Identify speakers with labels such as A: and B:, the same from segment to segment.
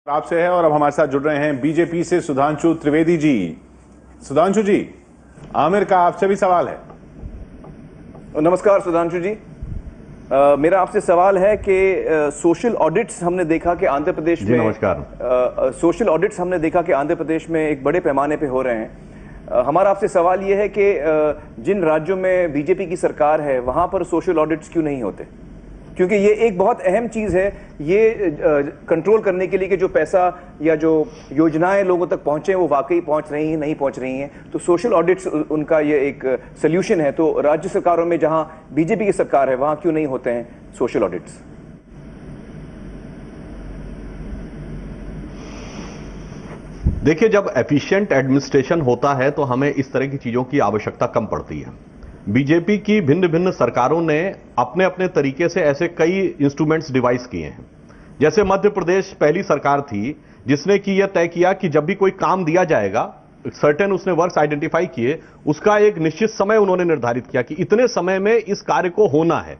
A: आपसे है और अब हमारे साथ जुड़ रहे हैं बीजेपी से सुधांशु त्रिवेदी जी। सुधांशु जी, आमिर का आपसे भी सवाल है।
B: नमस्कार सुधांशु जी। मेरा आपसे सवाल है कि सोशल ऑडिट्स हमने देखा कि आंध्र प्रदेश में सोशल ऑडिट्स हमने देखा कि आंध्र प्रदेश में एक बड़े पैमाने पे हो रहे हैं। हमारा आपसे सवाल यह है कि जिन राज्यों में बीजेपी की सरकार है वहां पर सोशल ऑडिट्स क्यों नहीं होते? क्योंकि ये एक बहुत अहम चीज है, ये कंट्रोल करने के लिए कि जो पैसा या जो योजनाएं लोगों तक पहुंचे वो वाकई पहुंच रही हैं नहीं पहुंच रही हैं। तो सोशल ऑडिट्स उनका ये एक सोल्यूशन है। तो राज्य सरकारों में जहां बीजेपी की सरकार है वहां क्यों नहीं होते हैं सोशल ऑडिट्स?
C: देखिए, जब एफिशिएंट एडमिनिस्ट्रेशन होता है तो हमें इस तरह की चीजों की आवश्यकता कम पड़ती है। बीजेपी की भिन्न भिन्न सरकारों ने अपने अपने तरीके से ऐसे कई इंस्ट्रूमेंट्स डिवाइस किए हैं। जैसे मध्य प्रदेश पहली सरकार थी जिसने कि यह तय किया कि जब भी कोई काम दिया जाएगा, सर्टेन उसने वर्क्स आइडेंटिफाई किए, उसका एक निश्चित समय उन्होंने निर्धारित किया कि इतने समय में इस कार्य को होना है।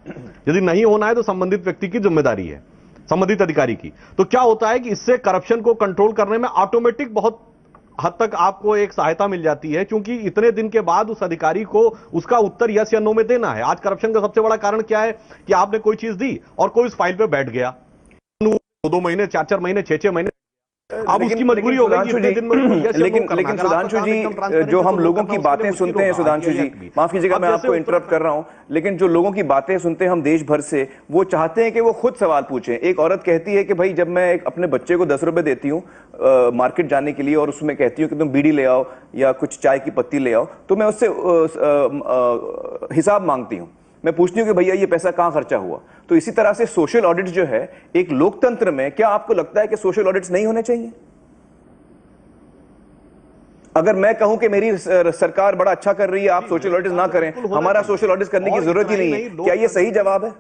C: यदि नहीं होना है तो संबंधित व्यक्ति की जिम्मेदारी है, संबंधित अधिकारी की। तो क्या होता है कि इससे करप्शन को कंट्रोल करने में ऑटोमेटिक बहुत हद तक आपको एक सहायता मिल जाती है, क्योंकि इतने दिन के बाद उस अधिकारी को उसका उत्तर यस या नो में देना है। आज करप्शन का सबसे बड़ा कारण क्या है कि आपने कोई चीज दी और कोई उस फाइल पे बैठ गया 2 महीने, 4 महीने, 6 महीने, अब उसकी मजबूरी हो गई कि दिन में।
B: लेकिन सुधांशु जी, जो हम लोगों की बातें सुनते हैं, सुधांशु जी माफ कीजिएगा मैं आपको इंटरप्ट कर रहा हूं, लेकिन जो लोगों की बातें सुनते हैं हम देश भर से, वो चाहते हैं कि वो खुद सवाल पूछें। एक औरत कहती है कि भाई जब मैं अपने बच्चे को 10 रुपए देती हूँ मार्केट जाने के लिए और उसमें कहती हूँ कि तुम बीड़ी ले आओ या कुछ चाय की पत्ती ले आओ, तो मैं उससे हिसाब मांगती हूँ। मैं पूछती हूँ कि भैया ये पैसा कहां खर्चा हुआ। तो इसी तरह से सोशल ऑडिट जो है एक लोकतंत्र में, क्या आपको लगता है कि सोशल ऑडिट्स नहीं होने चाहिए? अगर मैं कहूं कि मेरी सरकार बड़ा अच्छा कर रही है, आप सोशल ऑडिट ना करें, हमारा सोशल ऑडिट करने की जरूरत ही नहीं है, क्या ये सही जवाब है?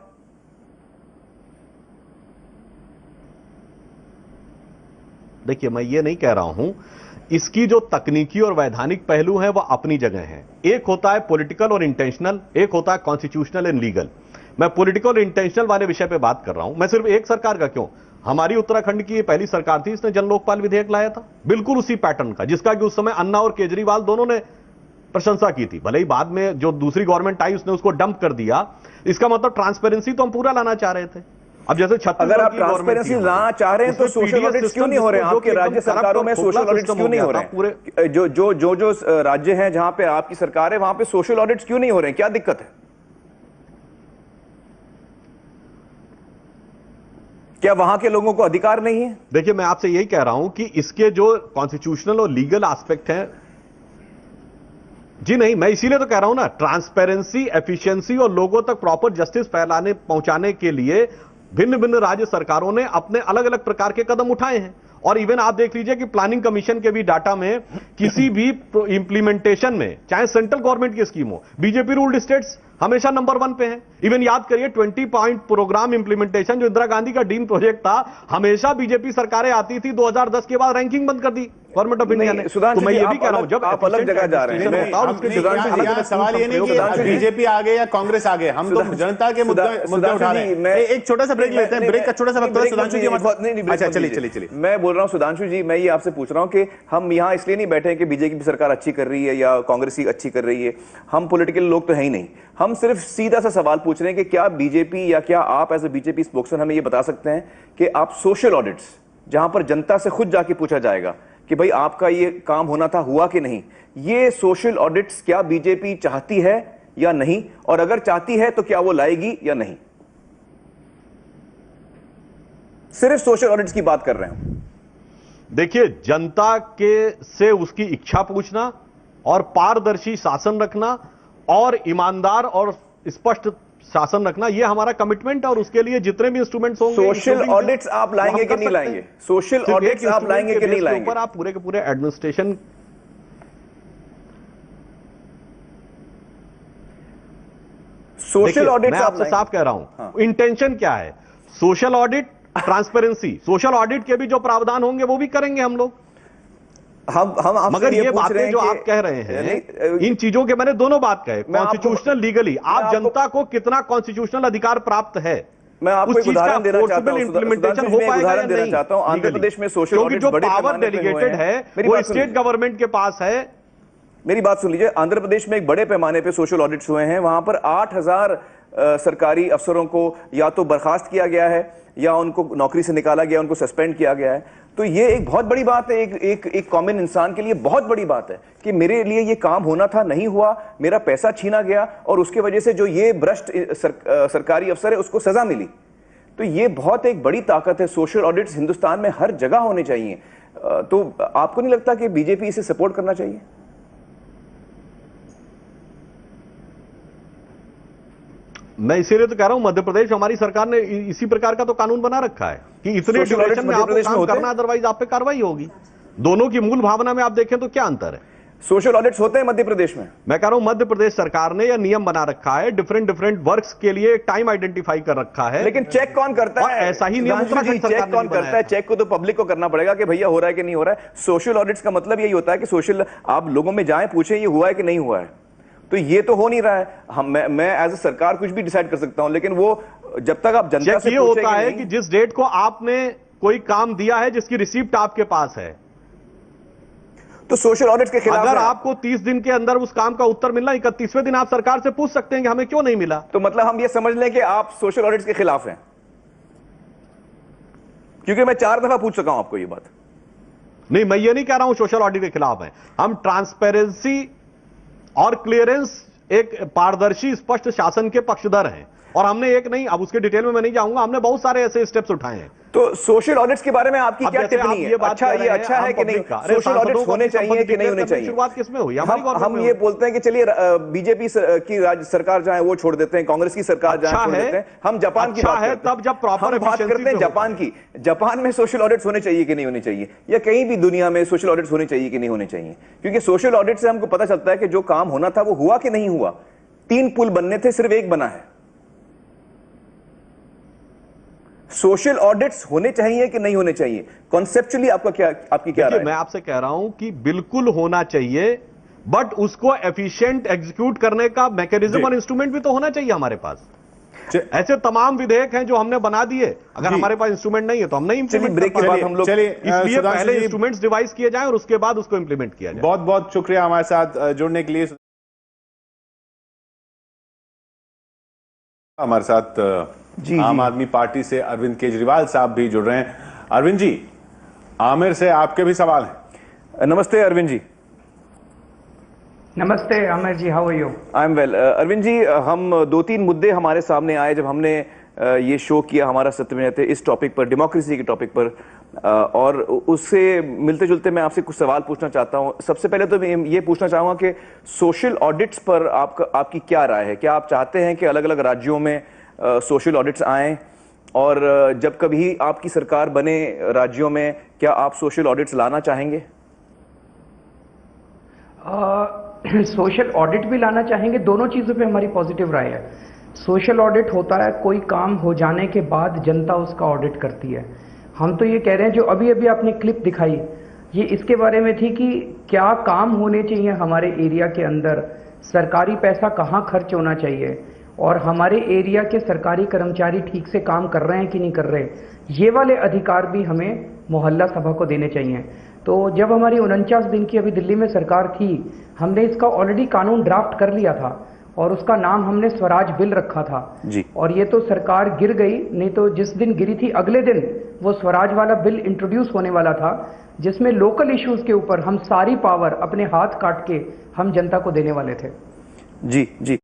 C: देखिए, मैं ये नहीं कह रहा हूं। इसकी जो तकनीकी और वैधानिक पहलू है वह अपनी जगह है। एक होता है पॉलिटिकल और इंटेंशनल, एक होता है कॉन्स्टिट्यूशनल एंड लीगल। मैं पॉलिटिकल और इंटेंशनल वाले विषय पे बात कर रहा हूं। मैं सिर्फ एक सरकार का क्यों, हमारी उत्तराखंड की ये पहली सरकार थी इसने जन लोकपाल विधेयक लाया था, बिल्कुल उसी पैटर्न का, जिसका कि उस समय अन्ना और केजरीवाल दोनों ने प्रशंसा की थी। भले ही बाद में जो दूसरी गवर्नमेंट आई उसने उसको डंप कर दिया। इसका मतलब ट्रांसपेरेंसी तो हम पूरा लाना चाह रहे थे। अब जैसे
B: अगर आप ट्रांसपेरेंसी लाना चाह रहे हैं तो सोशल ऑडिट्स क्यों नहीं हो रहे हैं? आपके राज्य सरकारों में सोशल ऑडिट्स क्यों नहीं हो रहे हैं? जो राज्य हैं जहां पे आपकी सरकार है वहां पे सोशल ऑडिट्स क्यों नहीं हो रहे हैं? क्या दिक्कत है? क्या वहां के लोगों को अधिकार नहीं है?
C: देखिए, मैं आपसे यही कह रहा हूं कि इसके जो कॉन्स्टिट्यूशनल और लीगल एस्पेक्ट हैं, जी नहीं, मैं इसीलिए तो कह रहा हूं ना, ट्रांसपेरेंसी, एफिशिएंसी और लोगों तक प्रॉपर जस्टिस पहुंचाने के लिए भिन्न भिन्न राज्य सरकारों ने अपने अलग अलग प्रकार के कदम उठाए हैं। और इवन आप देख लीजिए कि प्लानिंग कमीशन के भी डाटा में किसी भी इंप्लीमेंटेशन में, चाहे सेंट्रल गवर्नमेंट की स्कीम हो, बीजेपी रूल्ड स्टेट्स हमेशा नंबर 1 पे है। इवन याद करिए 20 पॉइंट प्रोग्राम इंप्लीमेंटेशन जो इंदिरा गांधी का ड्रीम प्रोजेक्ट था, हमेशा बीजेपी सरकारें आती थी, 2010 के बाद रैंकिंग बंद कर दी गवर्नमेंट ऑफ इंडिया ने। तो मैं ये भी कह रहा हूं, जब
B: आप अलग जगह जा रहे हैं,
A: सवाल ये नहीं कि बीजेपी आगे या कांग्रेस आगे, हम तो जनता के मुद्दे उठा रहे हैं। एक छोटा सा ब्रेक लेते हैं, ब्रेक का छोटा सा वक्त है सुधांशु जी। अच्छा चलिए,
B: मैं बोल रहा हूं सुधांशु जी, मैं ये आपसे पूछ रहा हूं कि हम यहां इसलिए नहीं बैठे हैं कि बीजेपी सरकार अच्छी कर रही है या कांग्रेस ही अच्छी कर रही है। हम पॉलिटिकल लोग तो है ही नहीं, हम सिर्फ सीधा सा सवाल पूछ रहे हैं कि क्या बीजेपी या क्या आप एज ए बीजेपी स्पोक्समैन हमें ये बता सकते हैं कि आप सोशल ऑडिट्स, जहां पर जनता से खुद जाके पूछा जाएगा कि भाई आपका ये काम होना था, हुआ कि नहीं, ये सोशल ऑडिट्स क्या बीजेपी चाहती है या नहीं? और अगर चाहती है तो क्या वो लाएगी या नहीं? सिर्फ सोशल ऑडिट्स की बात कर रहे हैं।
C: देखिए, जनता के से उसकी इच्छा पूछना और पारदर्शी शासन रखना और ईमानदार और स्पष्ट शासन रखना, ये हमारा कमिटमेंट है। और उसके लिए जितने भी इंस्ट्रूमेंट्स होंगे,
B: सोशल ऑडिट्स आप लाएंगे कि नहीं लाएंगे? सोशल ऑडिट्स आप लाएंगे कि नहीं लाएंगे?
C: आप पूरे के पूरे एडमिनिस्ट्रेशन,
B: सोशल ऑडिट
C: मैं आपसे साफ कह रहा हूं, इंटेंशन क्या है? Social audit, transparency, social audit के भी जो प्रावधान होंगे वो भी करेंगे हम लोग।
B: हम
C: मगर ये बातें जो आप कह रहे हैं, इन चीजों के मैंने दोनों बात कहे, कॉन्स्टिट्यूशनल, लीगली, आप जनता को कितना कॉन्स्टिट्यूशनल अधिकार प्राप्त है
B: मैं आपको एक उदाहरण देना चाहता हूं,
C: इम्प्लीमेंटेशन हो पाएगा या नहीं
B: चाहता हूं। आंध्र प्रदेश में सोशल ऑडिट
C: जो पावर डेलीगेटेड है वो स्टेट गवर्नमेंट के पास है।
B: मेरी बात सुन लीजिए, आंध्र प्रदेश में एक बड़े पैमाने पे सोशल ऑडिट्स हुए हैं। वहां पर 8000 सरकारी अफसरों को या तो बर्खास्त किया गया है या उनको नौकरी से निकाला गया, उनको सस्पेंड किया गया है। तो ये एक बहुत बड़ी बात है, एक कॉमन इंसान के लिए बहुत बड़ी बात है कि मेरे लिए ये काम होना था, नहीं हुआ, मेरा पैसा छीना गया और उसके वजह से जो ये भ्रष्ट सरकारी अफसर है उसको सजा मिली। तो ये बहुत एक बड़ी ताकत है। सोशल ऑडिट्स हिंदुस्तान में हर जगह होने चाहिए। तो आपको नहीं लगता कि बीजेपी इसे सपोर्ट करना चाहिए?
C: मैं इसीलिए तो कह रहा हूं, मध्य प्रदेश हमारी सरकार ने इसी प्रकार का तो कानून बना रखा है कि इतने ड्यूरेशन में आपको काम करना, अदरवाइज आप पे कार्रवाई होगी। दोनों की मूल भावना में आप देखें तो क्या अंतर है?
B: सोशल ऑडिट्स होते हैं मध्य प्रदेश में।
C: मैं कह रहा हूं मध्य प्रदेश सरकार ने यह नियम बना रखा है, डिफरेंट वर्क्स के लिए टाइम आइडेंटिफाई कर रखा है।
B: लेकिन चेक कौन करता है?
C: ऐसा ही नियम
B: चेक कौन करता है? चेक को तो पब्लिक को करना पड़ेगा कि भैया हो रहा है कि नहीं हो रहा है। सोशल ऑडिट्स का मतलब यही होता है कि सोशल, आप लोगों में जाएं, पूछें ये हुआ है कि नहीं हुआ है। तो ये तो हो नहीं रहा है। मैं एज ए सरकार कुछ भी डिसाइड कर सकता हूं, लेकिन वो जब तक आप जनता से
C: होता है कि जिस डेट को आपने कोई काम दिया है जिसकी रिसिप्ट आपके पास है,
B: तो सोशल ऑडिट के खिलाफ
C: अगर आपको 30 दिन के अंदर उस काम का उत्तर मिलना, 31वें दिन आप सरकार से पूछ सकते हैं कि हमें क्यों नहीं मिला।
B: तो मतलब हम ये समझ लें कि आप सोशल ऑडिट के खिलाफ हैं? क्योंकि मैं 4 दफा पूछ चुका हूं आपको ये बात।
C: नहीं, मैं ये नहीं कह रहा हूं सोशल ऑडिट के खिलाफ है। हम ट्रांसपेरेंसी और क्लियरेंस, एक पारदर्शी स्पष्ट शासन के पक्षधर हैं। और हमने एक नहीं, अब उसके डिटेल में मैं नहीं जाऊंगा, हमने बहुत सारे ऐसे स्टेप्स उठाए हैं।
B: तो सोशल ऑडिट्स के बारे में आपकी क्या टिप्पणी है? अच्छा, ये अच्छा है कि नहीं? सोशल ऑडिट्स होने चाहिए कि नहीं होने चाहिए?
C: शुरुआत किसमें हुई?
B: हम ये बोलते हैं कि चलिए बीजेपी की राज्य सरकार जहां है वो छोड़ देते हैं, कांग्रेस की सरकार जहां छोड़ देते हैं। हम जापान की बात करते हैं,
C: तब जब प्रॉपर
B: बात करते हैं जापान की। जापान में सोशल ऑडिट्स होने चाहिए कि नहीं होने चाहिए? या कहीं भी दुनिया में सोशल ऑडिट्स होने चाहिए कि नहीं होने चाहिए? क्योंकि सोशल ऑडिट से हमको पता चलता है कि जो काम होना था वो हुआ कि नहीं हुआ। 3 पुल बनने थे, सिर्फ 1 बना है। सोशल ऑडिट्स होने चाहिए कि नहीं होने चाहिए? कॉन्सेप्चुअली आपकी क्या राय है?
C: मैं आपसे कह रहा हूं कि बिल्कुल होना चाहिए, बट उसको एफिशिएंट एग्जीक्यूट करने का मैकेनिज्म और इंस्ट्रूमेंट भी तो होना चाहिए हमारे पास। ऐसे तमाम विधेयक हैं जो हमने बना दिए, अगर हमारे पास इंस्ट्रूमेंट नहीं है तो हम नहीं इंप्लीमेंट।
B: ब्रेक के बाद हम लोग,
C: इसलिए पहले इंस्ट्रूमेंट्स डिवाइस किए जाएं और उसके बाद उसको इंप्लीमेंट किया जाए।
A: बहुत बहुत शुक्रिया हमारे साथ जुड़ने के लिए। हमारे साथ आम आदमी पार्टी से अरविंद केजरीवाल साहब भी जुड़ रहे हैं। अरविंद जी, आमिर से आपके भी सवाल हैं।
B: नमस्ते अरविंद जी।
D: नमस्ते Aamir ji, how are you?
B: I am well. Arvind ji, हम 2-3 मुद्दे हमारे सामने आए जब हमने ये शो किया हमारा सत्यमेव इस टॉपिक पर, डेमोक्रेसी के टॉपिक पर, और उससे मिलते जुलते मैं आपसे कुछ सवाल पूछना चाहता हूं। सबसे पहले तो मैं ये पूछना चाहूंगा कि सोशल ऑडिट्स पर आपकी क्या राय है? क्या आप चाहते हैं कि अलग अलग राज्यों में सोशल ऑडिट्स आएं, और जब कभी आपकी सरकार बने राज्यों में, क्या आप सोशल ऑडिट्स लाना चाहेंगे?
D: सोशल ऑडिट भी लाना चाहेंगे। दोनों चीज़ों पे हमारी पॉजिटिव राय है। सोशल ऑडिट होता है कोई काम हो जाने के बाद जनता उसका ऑडिट करती है। हम तो ये कह रहे हैं, जो अभी अभी आपने क्लिप दिखाई, ये इसके बारे में थी कि क्या काम होने चाहिए हमारे एरिया के अंदर, सरकारी पैसा कहाँ खर्च होना चाहिए, और हमारे एरिया के सरकारी कर्मचारी ठीक से काम कर रहे हैं कि नहीं कर रहे। ये वाले अधिकार भी हमें मोहल्ला सभा को देने चाहिए। तो जब हमारी 49 दिन की अभी दिल्ली में सरकार थी, हमने इसका ऑलरेडी कानून ड्राफ्ट कर लिया था और उसका नाम हमने स्वराज बिल रखा था
B: जी।
D: और ये तो सरकार गिर गई, नहीं तो जिस दिन गिरी थी अगले दिन वो स्वराज वाला बिल इंट्रोड्यूस होने वाला था, जिसमें लोकल इश्यूज के ऊपर हम सारी पावर अपने हाथ काट के हम जनता को देने वाले थे।
B: जी जी।